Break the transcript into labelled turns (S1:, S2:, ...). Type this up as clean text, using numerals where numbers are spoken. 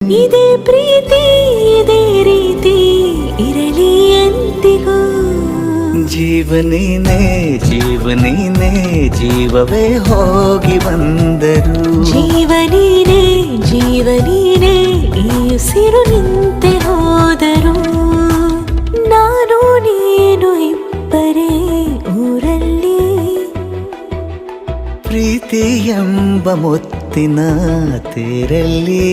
S1: ಇದೇ ಪ್ರೀತಿ ಇದೇ ರೀತಿ ಇರಲಿ ಎಂದಿಗೂ.
S2: ಜೀವನೇನೆ ಜೀವನೇನೆ ಜೀವವೇ ಹೋಗಿ ಬಂದರು.
S1: ಜೀವನೀನೇ ಜೀವನೀನೇ ಈ ಉಸಿರು ನಿಂತೆ ಹೋದರು. ನಾನು ನೀನು ಇಬ್ಬರೇ ಊರಲ್ಲಿ.
S2: ಪ್ರೀತಿ ಎಂಬ ಮುತ್ತಿನ ತೇರಲ್ಲಿ